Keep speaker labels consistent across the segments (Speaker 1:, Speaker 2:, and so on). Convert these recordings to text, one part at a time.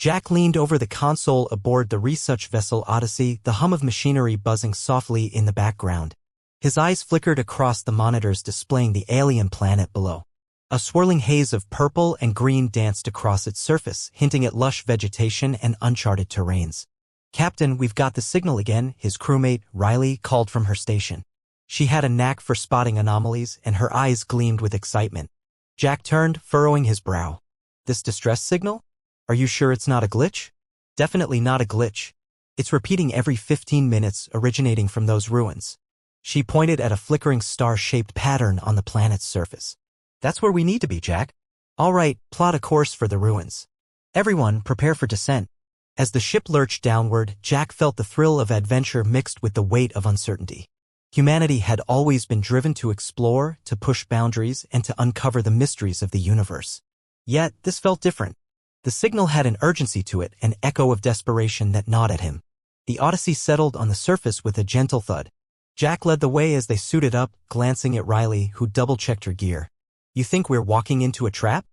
Speaker 1: Jack leaned over the console aboard the research vessel Odyssey, the hum of machinery buzzing softly in the background. His eyes flickered across the monitors displaying the alien planet below. A swirling haze of purple and green danced across its surface, hinting at lush vegetation and uncharted terrains. "Captain, we've got the signal again," his crewmate, Riley, called from her station. She had a knack for spotting anomalies, and her eyes gleamed with excitement. Jack turned, furrowing his brow. "This distress signal? Are you sure it's not a glitch?" "Definitely not a glitch. It's repeating every 15 minutes, originating from those ruins." She pointed at a flickering star-shaped pattern on the planet's surface. "That's where we need to be, Jack." "All right, plot a course for the ruins. Everyone, prepare for descent." As the ship lurched downward, Jack felt the thrill of adventure mixed with the weight of uncertainty. Humanity had always been driven to explore, to push boundaries, and to uncover the mysteries of the universe. Yet, this felt different. The signal had an urgency to it, an echo of desperation that gnawed at him. The Odyssey settled on the surface with a gentle thud. Jack led the way as they suited up, glancing at Riley, who double-checked her gear. "You think we're walking into a trap?"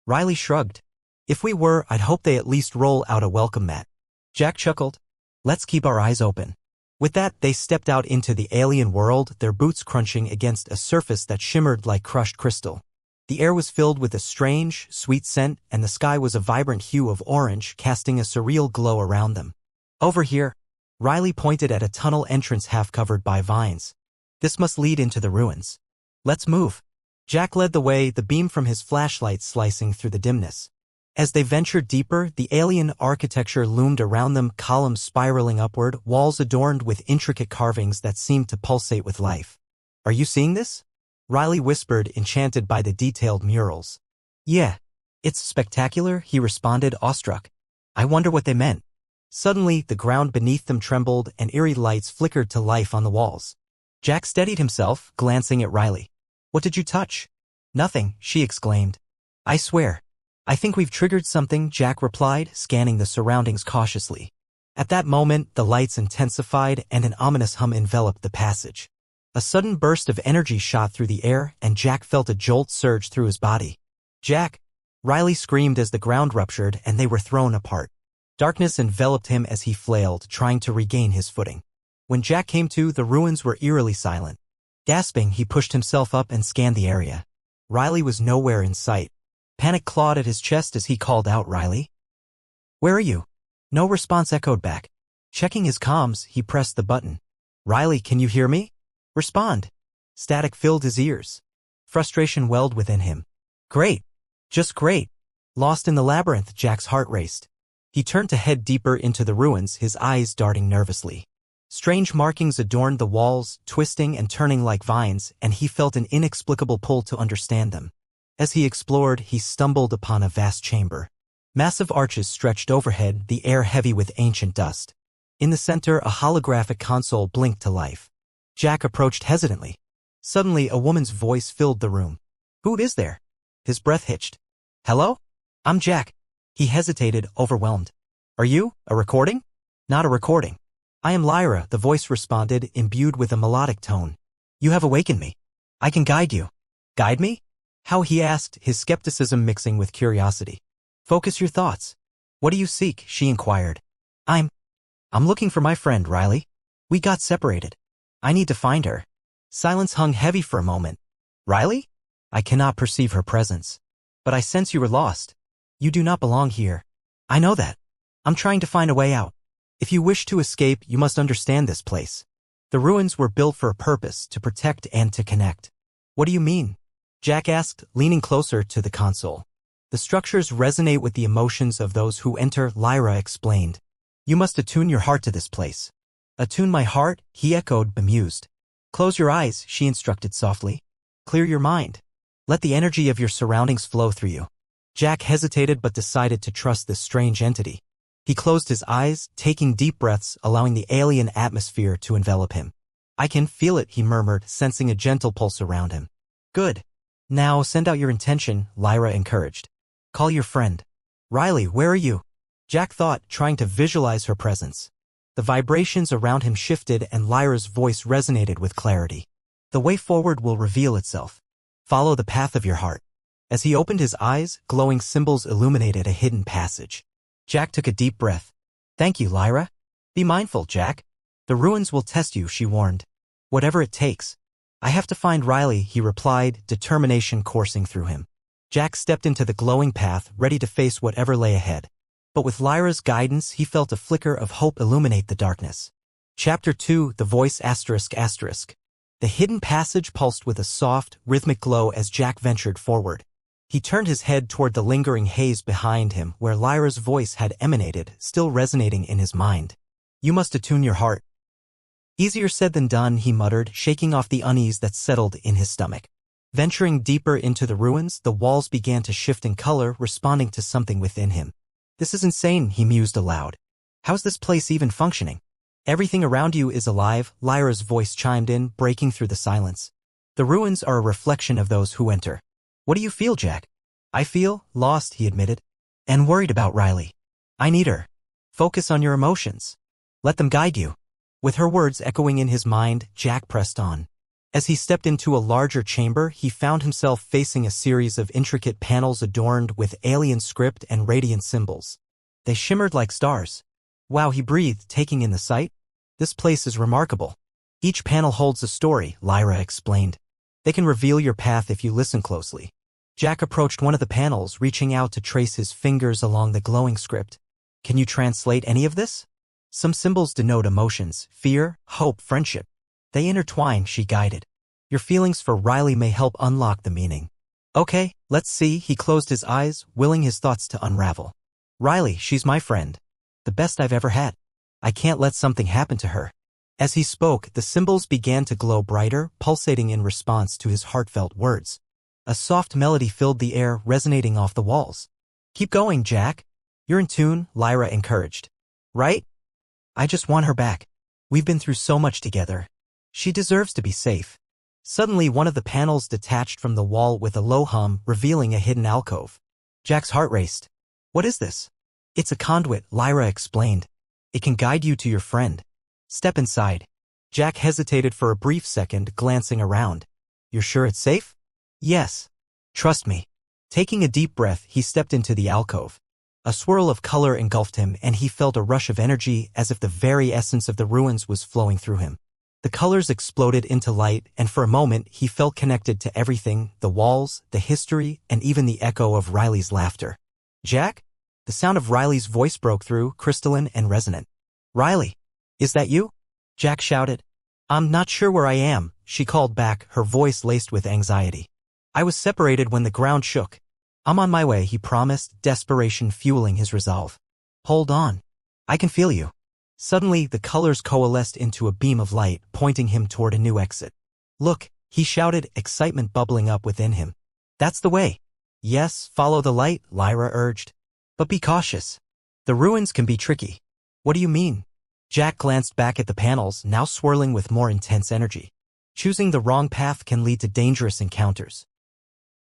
Speaker 1: Riley shrugged. "If we were, I'd hope they at least roll out a welcome mat." Jack chuckled. "Let's keep our eyes open." With that, they stepped out into the alien world, their boots crunching against a surface that shimmered like crushed crystal. The air was filled with a strange, sweet scent, and the sky was a vibrant hue of orange, casting a surreal glow around them. "Over here." Riley pointed at a tunnel entrance half covered by vines. "This must lead into the ruins." "Let's move." Jack led the way, the beam from his flashlight slicing through the dimness. As they ventured deeper, the alien architecture loomed around them, columns spiraling upward, walls adorned with intricate carvings that seemed to pulsate with life. "Are you seeing this?" Riley whispered, enchanted by the detailed murals. "Yeah. It's spectacular," he responded, awestruck. "I wonder what they meant." Suddenly, the ground beneath them trembled, and eerie lights flickered to life on the walls. Jack steadied himself, glancing at Riley. "What did you touch?" "Nothing," she exclaimed. "I swear." "I think we've triggered something," Jack replied, scanning the surroundings cautiously. At that moment, the lights intensified and an ominous hum enveloped the passage. A sudden burst of energy shot through the air, and Jack felt a jolt surge through his body. "Jack!" Riley screamed as the ground ruptured and they were thrown apart. Darkness enveloped him as he flailed, trying to regain his footing. When Jack came to, the ruins were eerily silent. Gasping, he pushed himself up and scanned the area. Riley was nowhere in sight. Panic clawed at his chest as he called out, "Riley? Where are you?" No response echoed back. Checking his comms, he pressed the button. "Riley, can you hear me? Respond." Static filled his ears. Frustration welled within him. "Great. Just great." Lost in the labyrinth, Jack's heart raced. He turned to head deeper into the ruins, his eyes darting nervously. Strange markings adorned the walls, twisting and turning like vines, and he felt an inexplicable pull to understand them. As he explored, he stumbled upon a vast chamber. Massive arches stretched overhead, the air heavy with ancient dust. In the center, a holographic console blinked to life. Jack approached hesitantly. Suddenly, a woman's voice filled the room. "Who is there?" His breath hitched. "Hello? I'm Jack." He hesitated, overwhelmed. "Are you a recording?" "Not a recording. I am Lyra," the voice responded, imbued with a melodic tone. "You have awakened me. I can guide you." "Guide me?" "How?" he asked, his skepticism mixing with curiosity. "Focus your thoughts." "What do you seek?" she inquired. I'm looking for my friend, Riley. We got separated. I need to find her." Silence hung heavy for a moment. "Riley?" "I cannot perceive her presence. But I sense you were lost. You do not belong here." "I know that. I'm trying to find a way out. If you wish to escape, you must understand this place. The ruins were built for a purpose, to protect and to connect." "What do you mean?" Jack asked, leaning closer to the console. "The structures resonate with the emotions of those who enter," Lyra explained. "You must attune your heart to this place." "Attune my heart?" he echoed, bemused. "Close your eyes," she instructed softly. "Clear your mind. Let the energy of your surroundings flow through you." Jack hesitated but decided to trust this strange entity. He closed his eyes, taking deep breaths, allowing the alien atmosphere to envelop him. "I can feel it," he murmured, sensing a gentle pulse around him. "Good. Now send out your intention," Lyra encouraged. "Call your friend." "Riley, where are you?" Jack thought, trying to visualize her presence. The vibrations around him shifted and Lyra's voice resonated with clarity. "The way forward will reveal itself. Follow the path of your heart." As he opened his eyes, glowing symbols illuminated a hidden passage. Jack took a deep breath. Thank you, Lyra. Be mindful, Jack. The ruins will test you, she warned. Whatever it takes. I have to find Riley, he replied, determination coursing through him. Jack stepped into the glowing path, ready to face whatever lay ahead. But with Lyra's guidance, he felt a flicker of hope illuminate the darkness. Chapter 2, The Voice ***. The hidden passage pulsed with a soft, rhythmic glow as Jack ventured forward. He turned his head toward the lingering haze behind him where Lyra's voice had emanated, still resonating in his mind. You must attune your heart. Easier said than done, he muttered, shaking off the unease that settled in his stomach. Venturing deeper into the ruins, the walls began to shift in color, responding to something within him. This is insane, he mused aloud. How's this place even functioning? Everything around you is alive, Lyra's voice chimed in, breaking through the silence. The ruins are a reflection of those who enter. What do you feel, Jack? I feel lost, he admitted. And worried about Riley. I need her. Focus on your emotions. Let them guide you. With her words echoing in his mind, Jack pressed on. As he stepped into a larger chamber, he found himself facing a series of intricate panels adorned with alien script and radiant symbols. They shimmered like stars. Wow, he breathed, taking in the sight. This place is remarkable. Each panel holds a story, Lyra explained. They can reveal your path if you listen closely. Jack approached one of the panels, reaching out to trace his fingers along the glowing script. Can you translate any of this? Some symbols denote emotions, fear, hope, friendship. They intertwine, she guided. Your feelings for Riley may help unlock the meaning. Okay, let's see, he closed his eyes, willing his thoughts to unravel. Riley, she's my friend. The best I've ever had. I can't let something happen to her. As he spoke, the symbols began to glow brighter, pulsating in response to his heartfelt words. A soft melody filled the air, resonating off the walls. Keep going, Jack. You're in tune, Lyra encouraged. Right? I just want her back. We've been through so much together. She deserves to be safe. Suddenly, one of the panels detached from the wall with a low hum, revealing a hidden alcove. Jack's heart raced. What is this? It's a conduit, Lyra explained. It can guide you to your friend. Step inside. Jack hesitated for a brief second, glancing around. You're sure it's safe? Yes. Trust me. Taking a deep breath, he stepped into the alcove. A swirl of color engulfed him, and he felt a rush of energy as if the very essence of the ruins was flowing through him. The colors exploded into light, and for a moment he felt connected to everything, the walls, the history, and even the echo of Riley's laughter. Jack? The sound of Riley's voice broke through, crystalline and resonant. Riley, is that you? Jack shouted. I'm not sure where I am, she called back, her voice laced with anxiety. I was separated when the ground shook. I'm on my way, he promised, desperation fueling his resolve. Hold on. I can feel you. Suddenly, the colors coalesced into a beam of light, pointing him toward a new exit. Look, he shouted, excitement bubbling up within him. That's the way. Yes, follow the light, Lyra urged. But be cautious. The ruins can be tricky. What do you mean? Jack glanced back at the panels, now swirling with more intense energy. Choosing the wrong path can lead to dangerous encounters.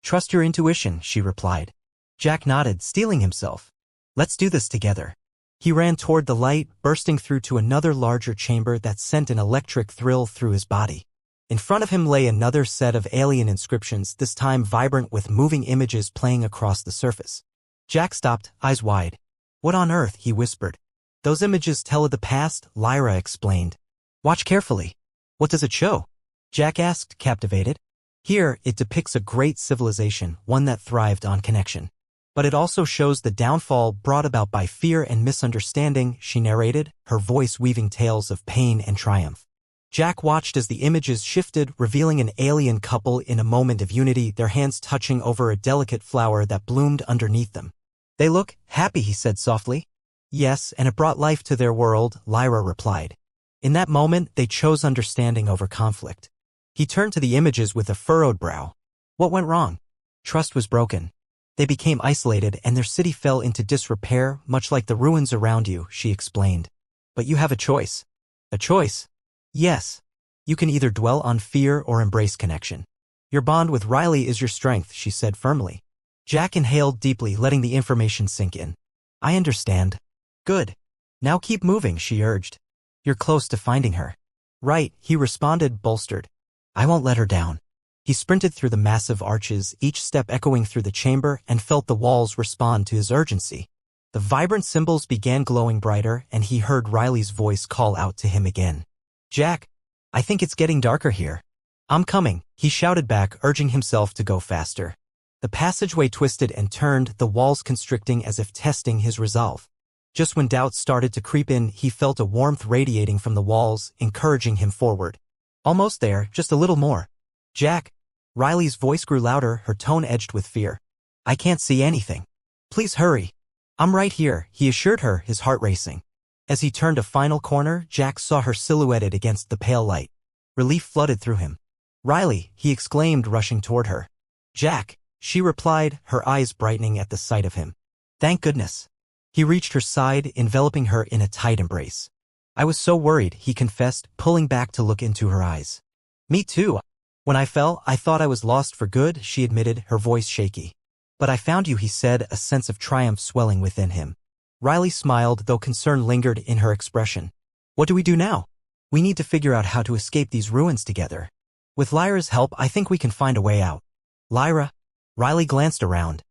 Speaker 1: Trust your intuition, she replied. Jack nodded, steeling himself. Let's do this together. He ran toward the light, bursting through to another larger chamber that sent an electric thrill through his body. In front of him lay another set of alien inscriptions, this time vibrant with moving images playing across the surface. Jack stopped, eyes wide. What on earth, he whispered. Those images tell of the past, Lyra explained. Watch carefully. What does it show? Jack asked, captivated. Here, it depicts a great civilization, one that thrived on connection. But it also shows the downfall brought about by fear and misunderstanding, she narrated, her voice weaving tales of pain and triumph. Jack watched as the images shifted, revealing an alien couple in a moment of unity, their hands touching over a delicate flower that bloomed underneath them. They look happy, he said softly. Yes, and it brought life to their world, Lyra replied. In that moment, they chose understanding over conflict. He turned to the images with a furrowed brow. What went wrong? Trust was broken. They became isolated and their city fell into disrepair, much like the ruins around you, she explained. But you have a choice. A choice? Yes. You can either dwell on fear or embrace connection. Your bond with Riley is your strength, she said firmly. Jack inhaled deeply, letting the information sink in. I understand. Good. Now keep moving, she urged. You're close to finding her. Right, he responded, bolstered. I won't let her down. He sprinted through the massive arches, each step echoing through the chamber, and felt the walls respond to his urgency. The vibrant symbols began glowing brighter, and he heard Riley's voice call out to him again. "Jack, I think it's getting darker here." "I'm coming," he shouted back, urging himself to go faster. The passageway twisted and turned, the walls constricting as if testing his resolve. Just when doubts started to creep in, he felt a warmth radiating from the walls, encouraging him forward. "Almost there, just a little more." "Jack." Riley's voice grew louder, her tone edged with fear. "I can't see anything. Please hurry." "I'm right here," he assured her, his heart racing. As he turned a final corner, Jack saw her silhouetted against the pale light. Relief flooded through him. "Riley," he exclaimed, rushing toward her. "Jack," she replied, her eyes brightening at the sight of him. "Thank goodness." He reached her side, enveloping her in a tight embrace. "I was so worried," he confessed, pulling back to look into her eyes. "Me too. When I fell, I thought I was lost for good," she admitted, her voice shaky. "But I found you," he said, a sense of triumph swelling within him. Riley smiled, though concern lingered in her expression. "What do we do now?" "We need to figure out how to escape these ruins together. With Lyra's help, I think we can find a way out." "Lyra?" Riley glanced around.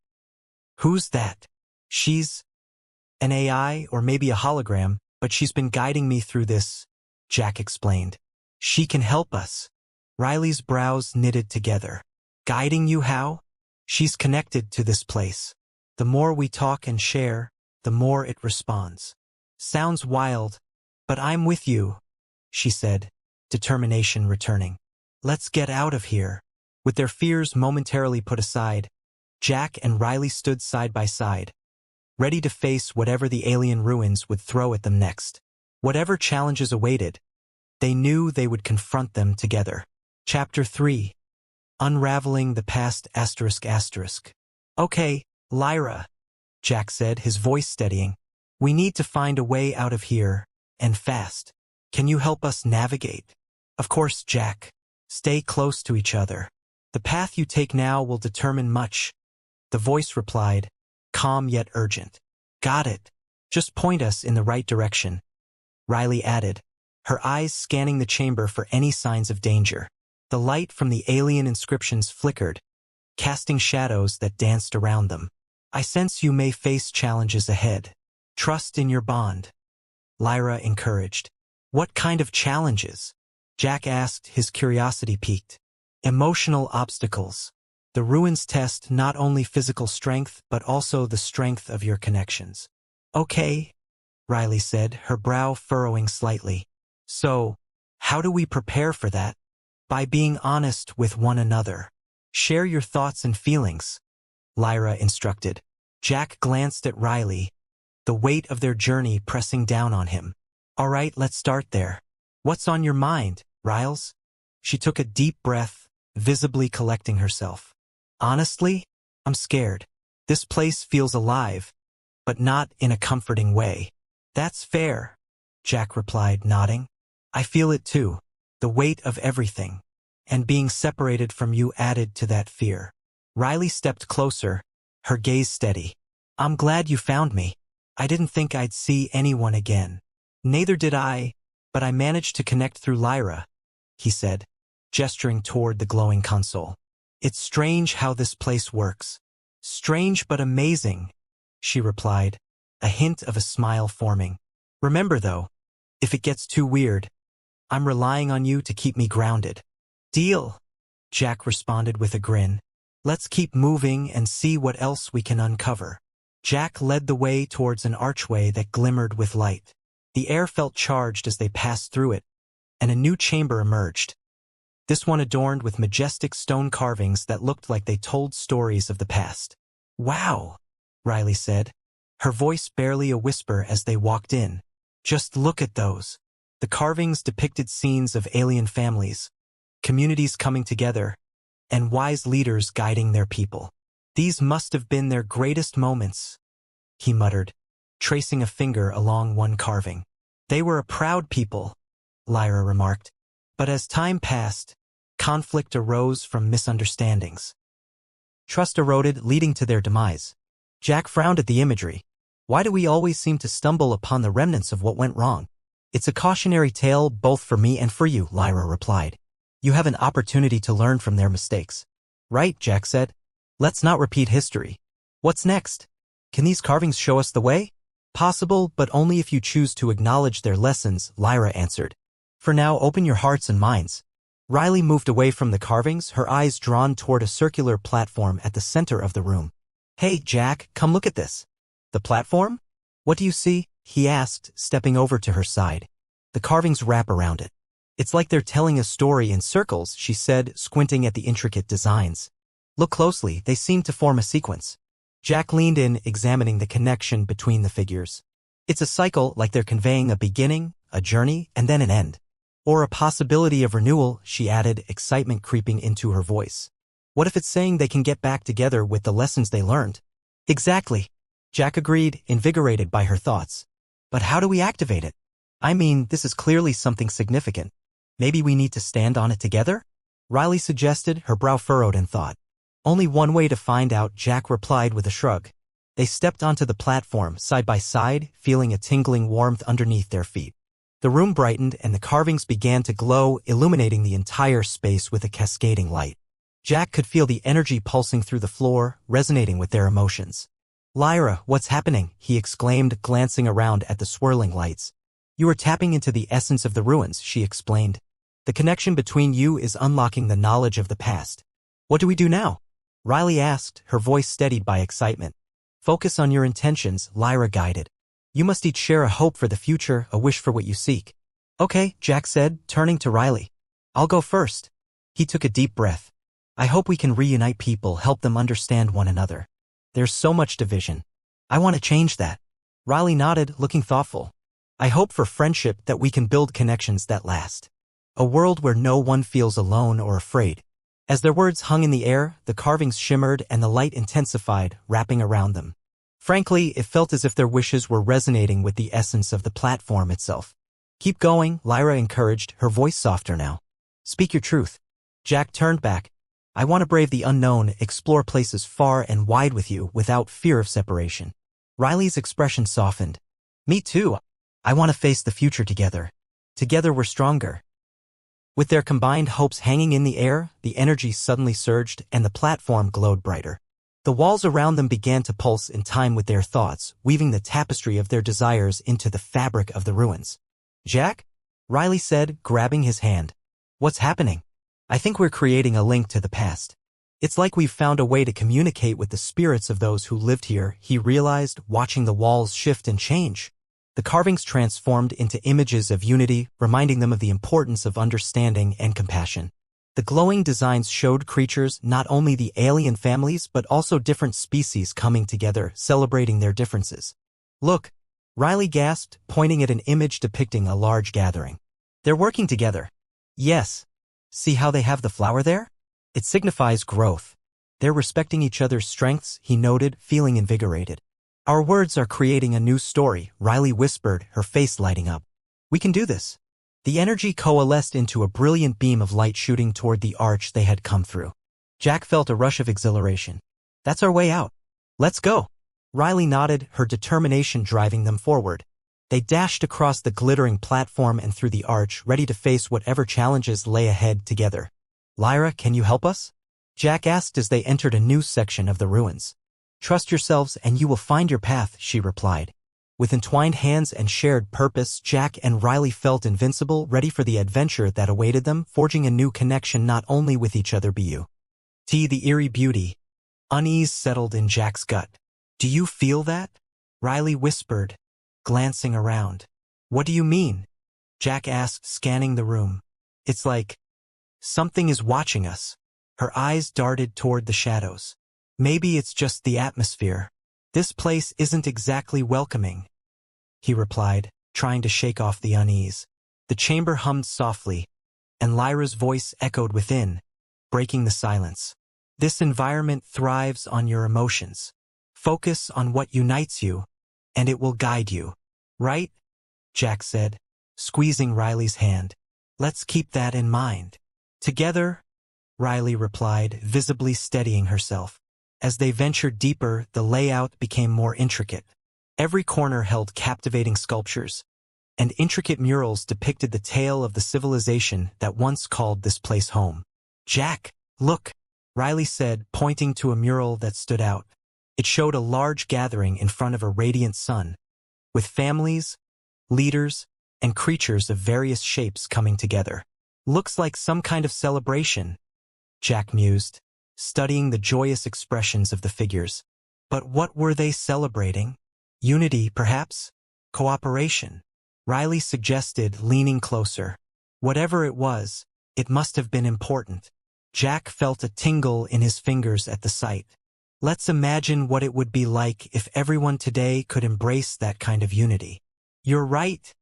Speaker 1: "Who's that?" "She's an AI, or maybe a hologram, but she's been guiding me through this," Jack explained. "She can help us." Riley's brows knitted together. "Guiding you how?" "She's connected to this place. The more we talk and share, the more it responds." "Sounds wild, but I'm with you," she said, determination returning. "Let's get out of here." With their fears momentarily put aside, Jack and Riley stood side by side, ready to face whatever the alien ruins would throw at them next. Whatever challenges awaited, they knew they would confront them together. Chapter 3. Unraveling the Past ***. "Okay, Lyra," Jack said, his voice steadying. "We need to find a way out of here, and fast. Can you help us navigate?" "Of course, Jack. Stay close to each other. The path you take now will determine much," the voice replied, calm yet urgent. "Got it. Just point us in the right direction," Riley added, her eyes scanning the chamber for any signs of danger. The light from the alien inscriptions flickered, casting shadows that danced around them. "I sense you may face challenges ahead. Trust in your bond," Lyra encouraged. "What kind of challenges?" Jack asked, his curiosity piqued. "Emotional obstacles. The ruins test not only physical strength, but also the strength of your connections." "Okay," Riley said, her brow furrowing slightly. "So, how do we prepare for that?" "By being honest with one another. Share your thoughts and feelings," Lyra instructed. Jack glanced at Riley, the weight of their journey pressing down on him. "All right, let's start there. What's on your mind, Riles?" She took a deep breath, visibly collecting herself. "Honestly, I'm scared. This place feels alive, but not in a comforting way." "That's fair," Jack replied, nodding. "I feel it too. The weight of everything. And being separated from you added to that fear." Riley stepped closer, her gaze steady. "I'm glad you found me. I didn't think I'd see anyone again." "Neither did I, but I managed to connect through Lyra," he said, gesturing toward the glowing console. "It's strange how this place works." "Strange but amazing," she replied, a hint of a smile forming. "Remember though, if it gets too weird, I'm relying on you to keep me grounded." "Deal," Jack responded with a grin. "Let's keep moving and see what else we can uncover." Jack led the way towards an archway that glimmered with light. The air felt charged as they passed through it, and a new chamber emerged. This one adorned with majestic stone carvings that looked like they told stories of the past. "Wow," Riley said, her voice barely a whisper as they walked in. "Just look at those." The carvings depicted scenes of alien families, communities coming together, and wise leaders guiding their people. "These must have been their greatest moments," he muttered, tracing a finger along one carving. "They were a proud people," Lyra remarked. But as time passed, conflict arose from misunderstandings. Trust eroded, leading to their demise. Jack frowned at the imagery. "Why do we always seem to stumble upon the remnants of what went wrong?" "It's a cautionary tale both for me and for you," Lyra replied. "You have an opportunity to learn from their mistakes." "Right," Jack said. "Let's not repeat history." "What's next?" Can these carvings show us the way? Possible, but only if you choose to acknowledge their lessons, Lyra answered. For now, open your hearts and minds. Riley moved away from the carvings, her eyes drawn toward a circular platform at the center of the room. Hey, Jack, come look at this. The platform? What do you see? He asked, stepping over to her side. The carvings wrap around it. It's like they're telling a story in circles, she said, squinting at the intricate designs. Look closely, they seem to form a sequence. Jack leaned in, examining the connection between the figures. It's a cycle, like they're conveying a beginning, a journey, and then an end. Or a possibility of renewal, she added, excitement creeping into her voice. What if it's saying they can get back together with the lessons they learned? Exactly. Jack agreed, invigorated by her thoughts. But how do we activate it? I mean, this is clearly something significant. Maybe we need to stand on it together? Riley suggested, her brow furrowed in thought. Only one way to find out, Jack replied with a shrug. They stepped onto the platform, side by side, feeling a tingling warmth underneath their feet. The room brightened and the carvings began to glow, illuminating the entire space with a cascading light. Jack could feel the energy pulsing through the floor, resonating with their emotions. Lyra, what's happening? He exclaimed, glancing around at the swirling lights. You are tapping into the essence of the ruins, she explained. The connection between you is unlocking the knowledge of the past. What do we do now? Riley asked, her voice steadied by excitement. Focus on your intentions, Lyra guided. You must each share a hope for the future, a wish for what you seek. Okay, Jack said, turning to Riley. I'll go first. He took a deep breath. I hope we can reunite people, help them understand one another. There's so much division. I want to change that. Riley nodded, looking thoughtful. I hope for friendship that we can build connections that last. A world where no one feels alone or afraid. As their words hung in the air, the carvings shimmered and the light intensified, wrapping around them. Frankly, it felt as if their wishes were resonating with the essence of the platform itself. Keep going, Lyra encouraged, her voice softer now. Speak your truth. Jack turned back. I want to brave the unknown, explore places far and wide with you without fear of separation. Riley's expression softened. Me too. I want to face the future together. Together we're stronger. With their combined hopes hanging in the air, the energy suddenly surged and the platform glowed brighter. The walls around them began to pulse in time with their thoughts, weaving the tapestry of their desires into the fabric of the ruins. Jack? Riley said, grabbing his hand. What's happening? I think we're creating a link to the past. It's like we've found a way to communicate with the spirits of those who lived here, he realized, watching the walls shift and change. The carvings transformed into images of unity, reminding them of the importance of understanding and compassion. The glowing designs showed creatures, not only the alien families but also different species coming together, celebrating their differences. Look, Riley gasped, pointing at an image depicting a large gathering. They're working together. Yes. See how they have the flower there? It signifies growth. They're respecting each other's strengths, he noted, feeling invigorated. Our words are creating a new story, Riley whispered, her face lighting up. We can do this. The energy coalesced into a brilliant beam of light shooting toward the arch they had come through. Jack felt a rush of exhilaration. That's our way out. Let's go. Riley nodded, her determination driving them forward. They dashed across the glittering platform and through the arch, ready to face whatever challenges lay ahead together. Lyra, can you help us? Jack asked as they entered a new section of the ruins. Trust yourselves and you will find your path, she replied. With entwined hands and shared purpose, Jack and Riley felt invincible, ready for the adventure that awaited them, forging a new connection not only with each other but you. The eerie beauty. Unease settled in Jack's gut. Do you feel that? Riley whispered, glancing around. What do you mean? Jack asked, scanning the room. It's like something is watching us. Her eyes darted toward the shadows. Maybe it's just the atmosphere. This place isn't exactly welcoming, he replied, trying to shake off the unease. The chamber hummed softly, and Lyra's voice echoed within, breaking the silence. This environment thrives on your emotions. Focus on what unites you, and it will guide you. Right? Jack said, squeezing Riley's hand. Let's keep that in mind. Together, Riley replied, visibly steadying herself. As they ventured deeper, the layout became more intricate. Every corner held captivating sculptures, and intricate murals depicted the tale of the civilization that once called this place home. Jack, look, Riley said, pointing to a mural that stood out. It showed a large gathering in front of a radiant sun, with families, leaders, and creatures of various shapes coming together. Looks like some kind of celebration, Jack mused, studying the joyous expressions of the figures. But what were they celebrating? Unity, perhaps? Cooperation? Riley suggested, leaning closer. Whatever it was, it must have been important. Jack felt a tingle in his fingers at the sight. Let's imagine what it would be like if everyone today could embrace that kind of unity. You're right,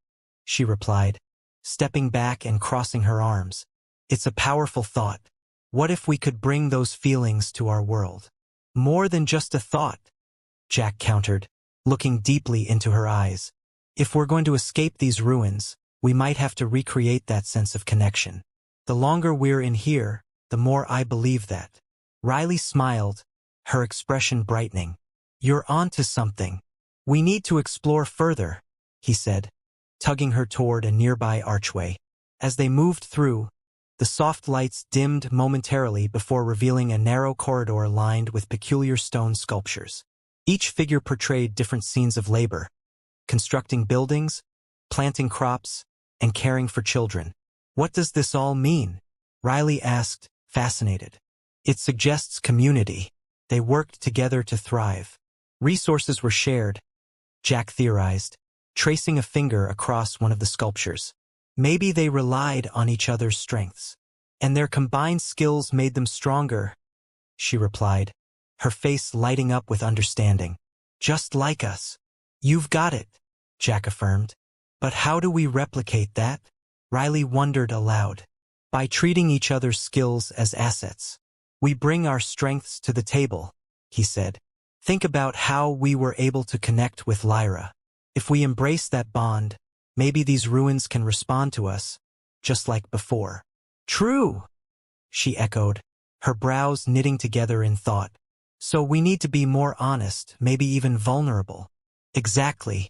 Speaker 1: she replied, stepping back and crossing her arms. It's a powerful thought. What if we could bring those feelings to our world? More than just a thought, Jack countered, looking deeply into her eyes. If we're going to escape these ruins, we might have to recreate that sense of connection. The longer we're in here, the more I believe that. Riley smiled, her expression brightening. You're onto something. We need to explore further, he said, tugging her toward a nearby archway. As they moved through, the soft lights dimmed momentarily before revealing a narrow corridor lined with peculiar stone sculptures. Each figure portrayed different scenes of labor, constructing buildings, planting crops, and caring for children. What does this all mean? Riley asked, fascinated. It suggests community. They worked together to thrive. Resources were shared, Jack theorized, tracing a finger across one of the sculptures. Maybe they relied on each other's strengths, and their combined skills made them stronger, she replied, her face lighting up with understanding. Just like us. You've got it, Jack affirmed. But how do we replicate that? Riley wondered aloud. By treating each other's skills as assets. We bring our strengths to the table, he said. Think about how we were able to connect with Lyra. If we embrace that bond, maybe these ruins can respond to us, just like before. True, she echoed, her brows knitting together in thought. So we need to be more honest, maybe even vulnerable. Exactly.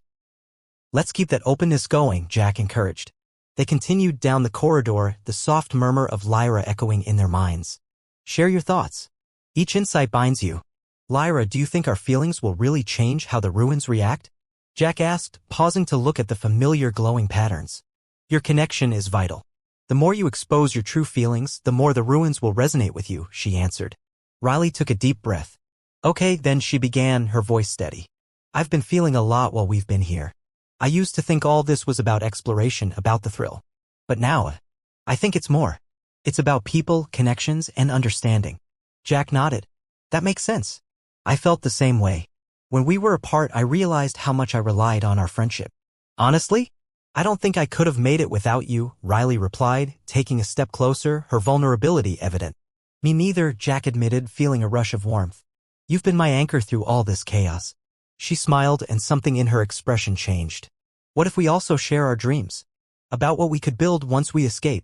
Speaker 1: Let's keep that openness going, Jack encouraged. They continued down the corridor, the soft murmur of Lyra echoing in their minds. Share your thoughts. Each insight binds you. Lyra, do you think our feelings will really change how the ruins react? Jack asked, pausing to look at the familiar glowing patterns. Your connection is vital. The more you expose your true feelings, the more the ruins will resonate with you, she answered. Riley took a deep breath. Okay, then she began, her voice steady. I've been feeling a lot while we've been here. I used to think all this was about exploration, about the thrill. But now, I think it's more. It's about people, connections, and understanding. Jack nodded. That makes sense. I felt the same way. When we were apart, I realized how much I relied on our friendship. Honestly, I don't think I could have made it without you, Riley replied, taking a step closer, her vulnerability evident. Me neither, Jack admitted, feeling a rush of warmth. You've been my anchor through all this chaos. She smiled and something in her expression changed. What if we also share our dreams? About what we could build once we escape?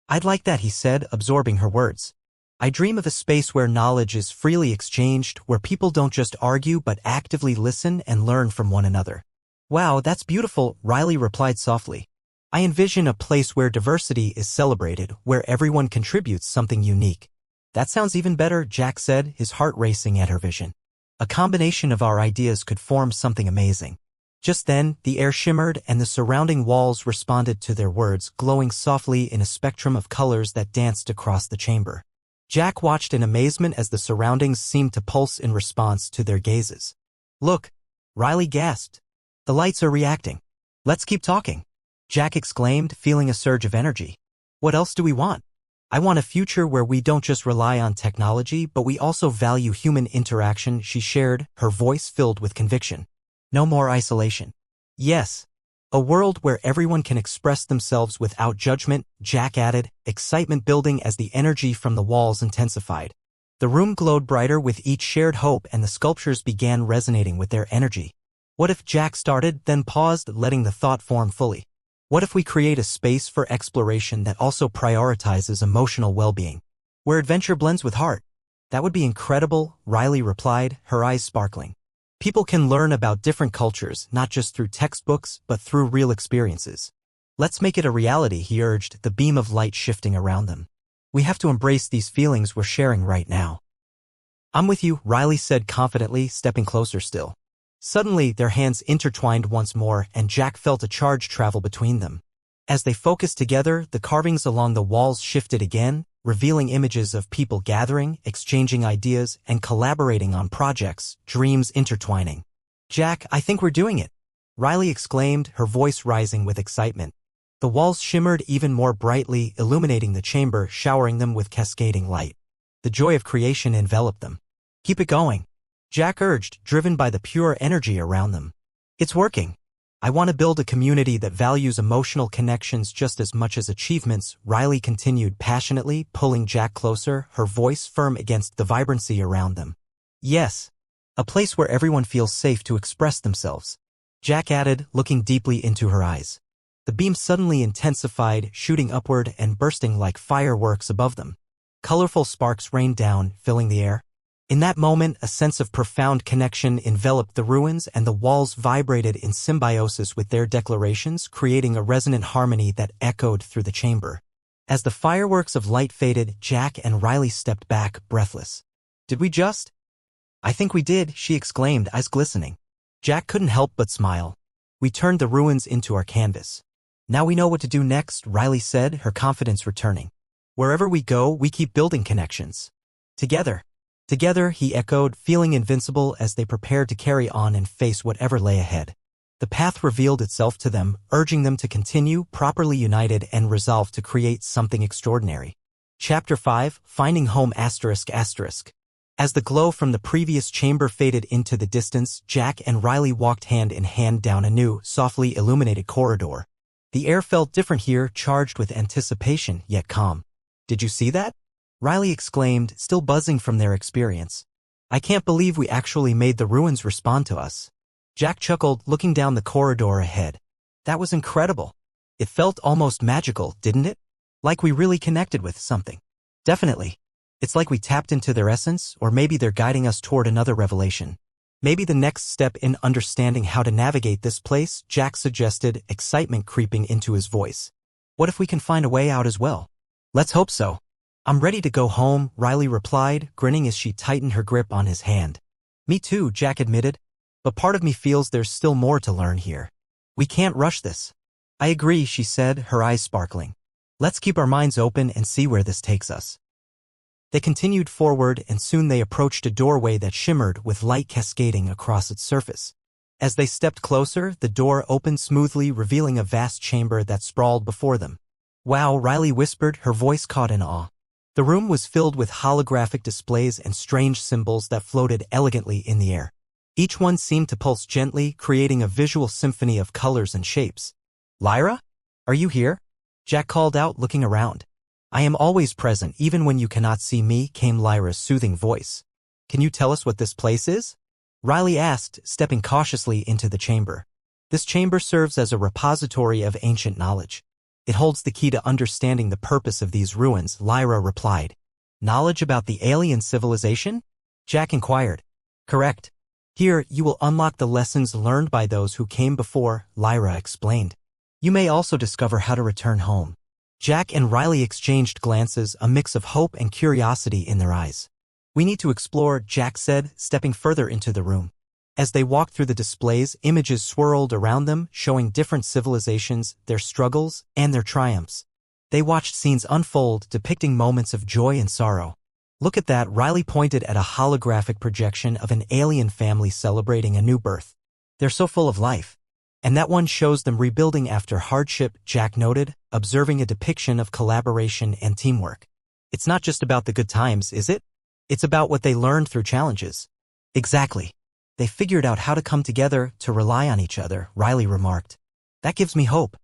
Speaker 1: I'd like that, he said, absorbing her words. I dream of a space where knowledge is freely exchanged, where people don't just argue but actively listen and learn from one another. Wow, that's beautiful, Riley replied softly. I envision a place where diversity is celebrated, where everyone contributes something unique. That sounds even better, Jack said, his heart racing at her vision. A combination of our ideas could form something amazing. Just then, the air shimmered and the surrounding walls responded to their words, glowing softly in a spectrum of colors that danced across the chamber. Jack watched in amazement as the surroundings seemed to pulse in response to their gazes. Look, Riley gasped. The lights are reacting. Let's keep talking, Jack exclaimed, feeling a surge of energy. What else do we want? I want a future where we don't just rely on technology, but we also value human interaction, she shared, her voice filled with conviction. No more isolation. Yes. A world where everyone can express themselves without judgment, Jack added, excitement building as the energy from the walls intensified. The room glowed brighter with each shared hope and the sculptures began resonating with their energy. What if, Jack started, then paused, letting the thought form fully. What if we create a space for exploration that also prioritizes emotional well-being? Where adventure blends with heart? That would be incredible, Riley replied, her eyes sparkling. People can learn about different cultures, not just through textbooks, but through real experiences. Let's make it a reality, he urged, the beam of light shifting around them. We have to embrace these feelings we're sharing right now. I'm with you, Riley said confidently, stepping closer still. Suddenly, their hands intertwined once more, and Jack felt a charge travel between them. As they focused together, the carvings along the walls shifted again, revealing images of people gathering, exchanging ideas, and collaborating on projects, dreams intertwining. Jack, I think we're doing it, Riley exclaimed, her voice rising with excitement. The walls shimmered even more brightly, illuminating the chamber, showering them with cascading light. The joy of creation enveloped them. Keep it going, Jack urged, driven by the pure energy around them. It's working. I want to build a community that values emotional connections just as much as achievements, Riley continued passionately, pulling Jack closer, her voice firm against the vibrancy around them. Yes. A place where everyone feels safe to express themselves, Jack added, looking deeply into her eyes. The beam suddenly intensified, shooting upward and bursting like fireworks above them. Colorful sparks rained down, filling the air. In that moment, a sense of profound connection enveloped the ruins, and the walls vibrated in symbiosis with their declarations, creating a resonant harmony that echoed through the chamber. As the fireworks of light faded, Jack and Riley stepped back, breathless. Did we just? I think we did, she exclaimed, eyes glistening. Jack couldn't help but smile. We turned the ruins into our canvas. Now we know what to do next, Riley said, her confidence returning. Wherever we go, we keep building connections. Together. Together, he echoed, feeling invincible as they prepared to carry on and face whatever lay ahead. The path revealed itself to them, urging them to continue, properly united and resolved to create something extraordinary. Chapter 5, Finding Home ****. As the glow from the previous chamber faded into the distance, Jack and Riley walked hand in hand down a new, softly illuminated corridor. The air felt different here, charged with anticipation, yet calm. Did you see that? Riley exclaimed, still buzzing from their experience. I can't believe we actually made the ruins respond to us. Jack chuckled, looking down the corridor ahead. That was incredible. It felt almost magical, didn't it? Like we really connected with something. Definitely. It's like we tapped into their essence, or maybe they're guiding us toward another revelation. Maybe the next step in understanding how to navigate this place, Jack suggested, excitement creeping into his voice. What if we can find a way out as well? Let's hope so. I'm ready to go home, Riley replied, grinning as she tightened her grip on his hand. Me too, Jack admitted. But part of me feels there's still more to learn here. We can't rush this. I agree, she said, her eyes sparkling. Let's keep our minds open and see where this takes us. They continued forward, and soon they approached a doorway that shimmered with light cascading across its surface. As they stepped closer, the door opened smoothly, revealing a vast chamber that sprawled before them. Wow, Riley whispered, her voice caught in awe. The room was filled with holographic displays and strange symbols that floated elegantly in the air. Each one seemed to pulse gently, creating a visual symphony of colors and shapes. Lyra? Are you here? Jack called out, looking around. I am always present, even when you cannot see me, came Lyra's soothing voice. Can you tell us what this place is? Riley asked, stepping cautiously into the chamber. This chamber serves as a repository of ancient knowledge. It holds the key to understanding the purpose of these ruins, Lyra replied. Knowledge about the alien civilization? Jack inquired. Correct. Here, you will unlock the lessons learned by those who came before, Lyra explained. You may also discover how to return home. Jack and Riley exchanged glances, a mix of hope and curiosity in their eyes. We need to explore, Jack said, stepping further into the room. As they walked through the displays, images swirled around them, showing different civilizations, their struggles, and their triumphs. They watched scenes unfold, depicting moments of joy and sorrow. Look at that, Riley pointed at a holographic projection of an alien family celebrating a new birth. They're so full of life. And that one shows them rebuilding after hardship, Jack noted, observing a depiction of collaboration and teamwork. It's not just about the good times, is it? It's about what they learned through challenges. Exactly. They figured out how to come together, to rely on each other, Riley remarked. That gives me hope.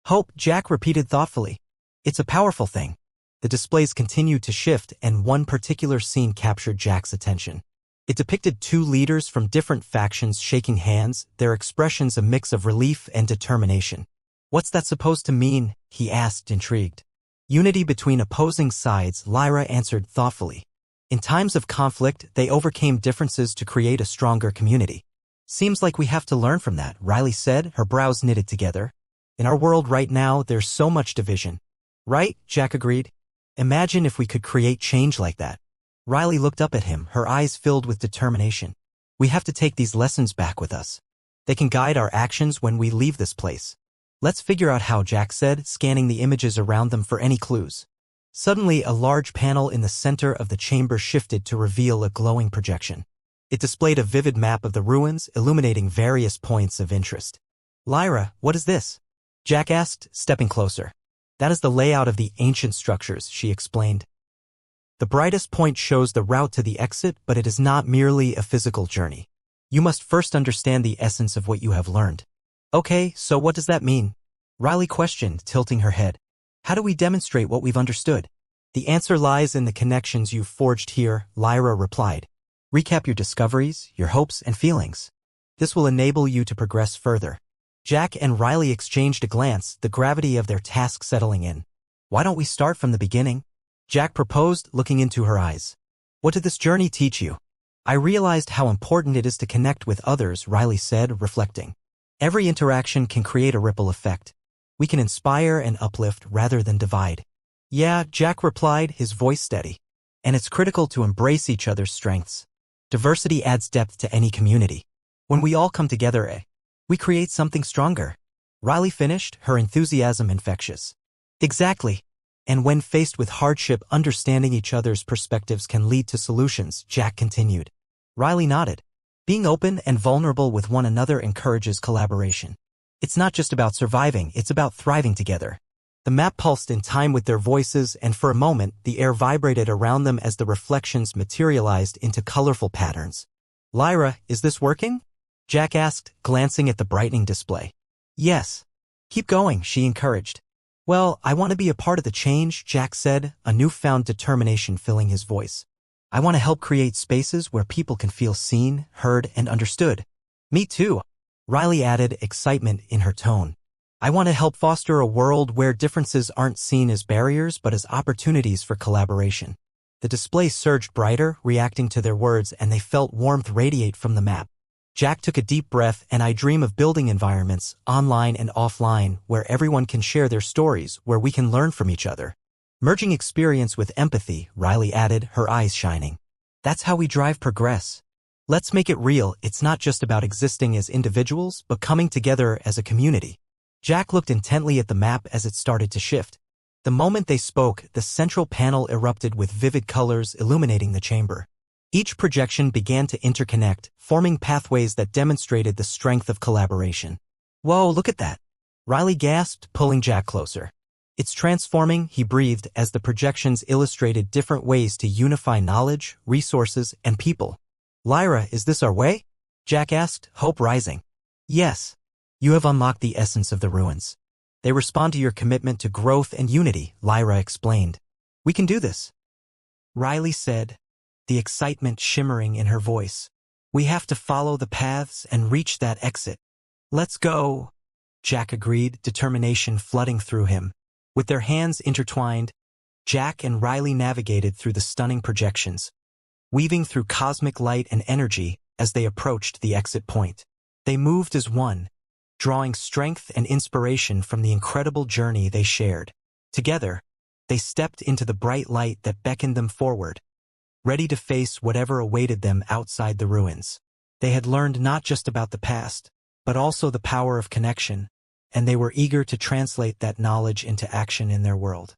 Speaker 1: Hope, Jack repeated thoughtfully. It's a powerful thing. The displays continued to shift, and one particular scene captured Jack's attention. It depicted two leaders from different factions shaking hands, their expressions a mix of relief and determination. What's that supposed to mean? He asked, intrigued. Unity between opposing sides, Lyra answered thoughtfully. In times of conflict, they overcame differences to create a stronger community. Seems like we have to learn from that, Riley said, her brows knitted together. In our world right now, there's so much division. Right? Jack agreed. Imagine if we could create change like that. Riley looked up at him, her eyes filled with determination. We have to take these lessons back with us. They can guide our actions when we leave this place. Let's figure out how, Jack said, scanning the images around them for any clues. Suddenly, a large panel in the center of the chamber shifted to reveal a glowing projection. It displayed a vivid map of the ruins, illuminating various points of interest. Lyra, what is this? Jack asked, stepping closer. That is the layout of the ancient structures, she explained. The brightest point shows the route to the exit, but it is not merely a physical journey. You must first understand the essence of what you have learned. Okay, so what does that mean? Riley questioned, tilting her head. How do we demonstrate what we've understood? The answer lies in the connections you've forged here, Lyra replied. Recap your discoveries, your hopes, and feelings. This will enable you to progress further. Jack and Riley exchanged a glance, the gravity of their task settling in. Why don't we start from the beginning? Jack proposed, looking into her eyes. What did this journey teach you? I realized how important it is to connect with others, Riley said, reflecting. Every interaction can create a ripple effect. We can inspire and uplift rather than divide. Yeah, Jack replied, his voice steady. And it's critical to embrace each other's strengths. Diversity adds depth to any community. When we all come together, we create something stronger. Riley finished, her enthusiasm infectious. Exactly. And when faced with hardship, understanding each other's perspectives can lead to solutions, Jack continued. Riley nodded. Being open and vulnerable with one another encourages collaboration. It's not just about surviving, it's about thriving together. The map pulsed in time with their voices, and for a moment, the air vibrated around them as the reflections materialized into colorful patterns. Lyra, is this working? Jack asked, glancing at the brightening display. Yes. Keep going, she encouraged. Well, I want to be a part of the change, Jack said, a newfound determination filling his voice. I want to help create spaces where people can feel seen, heard, and understood. Me too, Riley added, excitement in her tone. I want to help foster a world where differences aren't seen as barriers but as opportunities for collaboration. The display surged brighter, reacting to their words, and they felt warmth radiate from the map. Jack took a deep breath, and I dream of building environments, online and offline, where everyone can share their stories, where we can learn from each other. Merging experience with empathy, Riley added, her eyes shining. That's how we drive progress. Let's make it real. It's not just about existing as individuals, but coming together as a community. Jack looked intently at the map as it started to shift. The moment they spoke, the central panel erupted with vivid colors illuminating the chamber. Each projection began to interconnect, forming pathways that demonstrated the strength of collaboration. Whoa, look at that! Riley gasped, pulling Jack closer. It's transforming, he breathed, as the projections illustrated different ways to unify knowledge, resources, and people. Lyra, is this our way? Jack asked, hope rising. Yes. You have unlocked the essence of the ruins. They respond to your commitment to growth and unity, Lyra explained. We can do this, Riley said, the excitement shimmering in her voice. We have to follow the paths and reach that exit. Let's go, Jack agreed, determination flooding through him. With their hands intertwined, Jack and Riley navigated through the stunning projections, weaving through cosmic light and energy as they approached the exit point. They moved as one, drawing strength and inspiration from the incredible journey they shared. Together, they stepped into the bright light that beckoned them forward, ready to face whatever awaited them outside the ruins. They had learned not just about the past, but also the power of connection, and they were eager to translate that knowledge into action in their world.